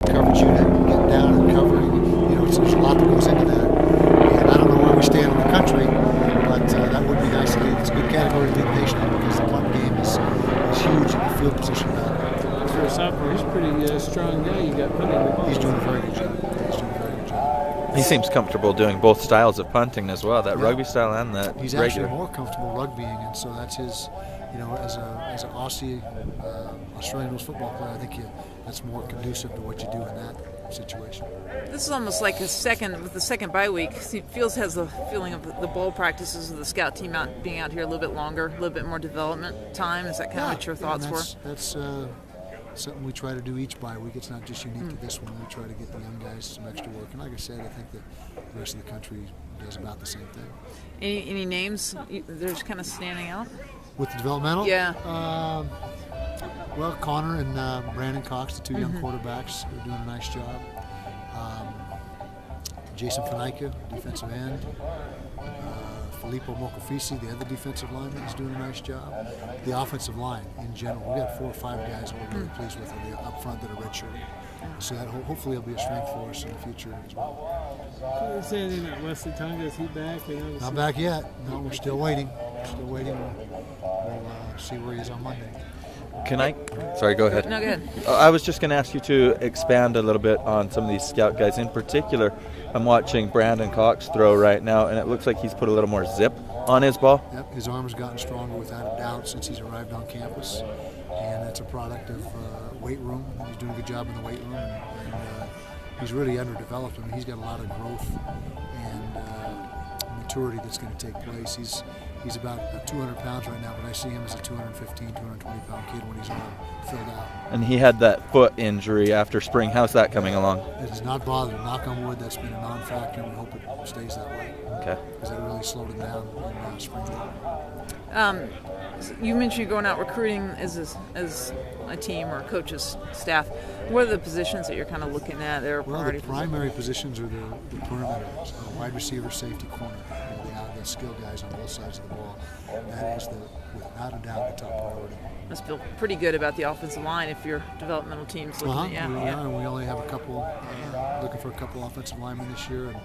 coverage unit, getting down and covering. There's a lot that goes into that. And I don't know where we stand in the country, but that would be nice to get. It's a good category to lead the nation in because the punt game is huge in the field position battle. For a sophomore, he's a pretty strong guy. You got punting. He's doing a very good job. He seems comfortable doing both styles of punting as well, that rugby style and that He's regular. actually more comfortable rugbying, and so that's his, as an Aussie, Australian rules football player, I think that's more conducive to what you do in that situation. This is almost like with the second bye week. Fields has the feeling of the bowl practices of the scout team being out here a little bit longer, a little bit more development time. Is that kind of what your thoughts were? That's something we try to do each bye week. It's not just unique to this one. We try to get the young guys some extra work. And like I said, I think that the rest of the country does about the same thing. Any names that are kind of standing out? With the developmental? Yeah. Well, Connor and Brandon Cox, the two young quarterbacks, are doing a nice job. Jason Fanica, defensive end. Filippo Mokofisi, the other defensive lineman, is doing a nice job. The offensive line in general, we got 4 or 5 guys that we're really pleased with up front that are redshirting. So that hopefully will be a strength for us in the future as well. Can you say anything about Wesley Tonga? Is he back? Not back yet. No, we're still waiting. We'll see where he is on Monday. Sorry, go ahead. No, go ahead. I was just going to ask you to expand a little bit on some of these scout guys. In particular, I'm watching Brandon Cox throw right now, and it looks like he's put a little more zip on his ball. Yep, his arm has gotten stronger without a doubt since he's arrived on campus, and that's a product of weight room. He's doing a good job in the weight room, and he's really underdeveloped. I mean, he's got a lot of growth and maturity that's going to take place. He's about 200 pounds right now, but I see him as a 215, 220-pound kid when he's all filled out. And he had that foot injury after spring. How's that coming along? It has not bothered him. Knock on wood, that's been a non-factor, and we hope it stays that way. Okay. Because that really slowed him down in spring. You mentioned you're going out recruiting as a team or coach's staff. What are the positions that you're kind of looking at? The primary positions are the perimeter, wide receiver, safety, corner. The skill guys on both sides of the ball. That is, without a doubt, the top priority. Must feel pretty good about the offensive line if your developmental team's looking at. We only have a couple, looking for a couple offensive linemen this year and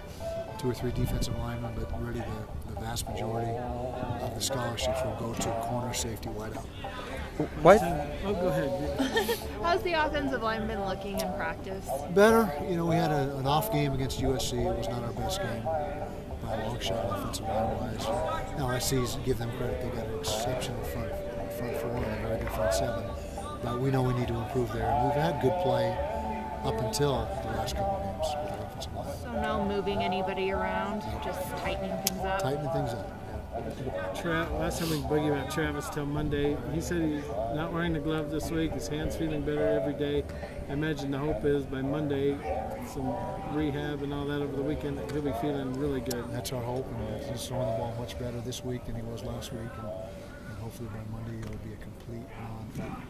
2 or 3 defensive linemen, but really the vast majority of the scholarships will go to corner, safety, wideout. What? Oh, go ahead. How's the offensive line been looking in practice? Better. We had an off game against USC. It was not our best game by a long shot, offensive line-wise. Now, I give them credit. They got an exceptional front 4 and a very good front 7. But we know we need to improve there. And we've had good play up until the last couple of games with the offensive line. So no moving anybody around, just tightening things up? Tightening things up. Last time we boogie about Travis till Monday, he said he's not wearing the glove this week. His hand's feeling better every day. I imagine the hope is by Monday, some rehab and all that over the weekend, that he'll be feeling really good. That's our hope, and he's throwing the ball much better this week than he was last week, and hopefully by Monday it'll be a complete non-factor.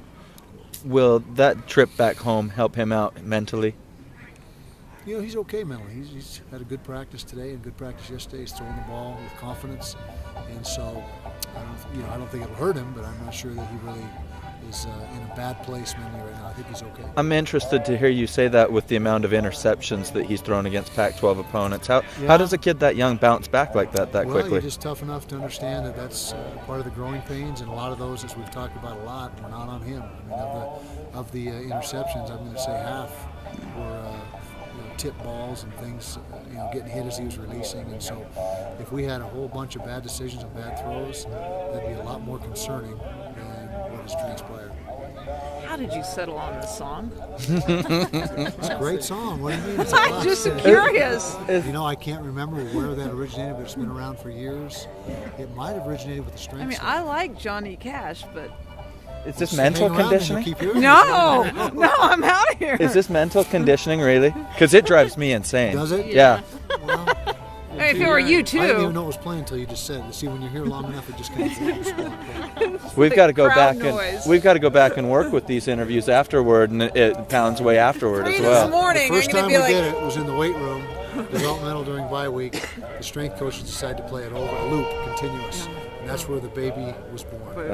Will that trip back home help him out mentally? He's okay mentally. He's had a good practice today and good practice yesterday. He's throwing the ball with confidence, and so I don't think it'll hurt him, but I'm not sure that he really is in a bad place mentally right now. I think he's okay. I'm interested to hear you say that with the amount of interceptions that he's thrown against Pac-12 opponents. How does a kid that young bounce back like that quickly? You're just tough enough to understand that that's part of the growing pains, and a lot of those, as we've talked about a lot, were not on him. I mean, of the interceptions, I'm going to say half were tip balls and things, getting hit as he was releasing. And so if we had a whole bunch of bad decisions and bad throws, that'd be a lot more concerning than what has transpired. How did you settle on this song? It's a great song. What do you mean? I'm just curious. I can't remember where that originated, but it's been around for years. It might have originated with the strength. I mean, I like Johnny Cash, but... Is this mental conditioning? No, I'm out of here. Is this mental conditioning, really? Because it drives me insane. Does it? Yeah. Well, if it were you, too. I didn't even know it was playing until you just said it. See, when you're here long enough, it just kind of We've got to go back and work with these interviews afterward, and it pounds away afterward as well. This morning, the first time we did it was in the weight room, developmental during bye week. The strength coaches decided to play it over a loop, continuous, and that's where the baby was born.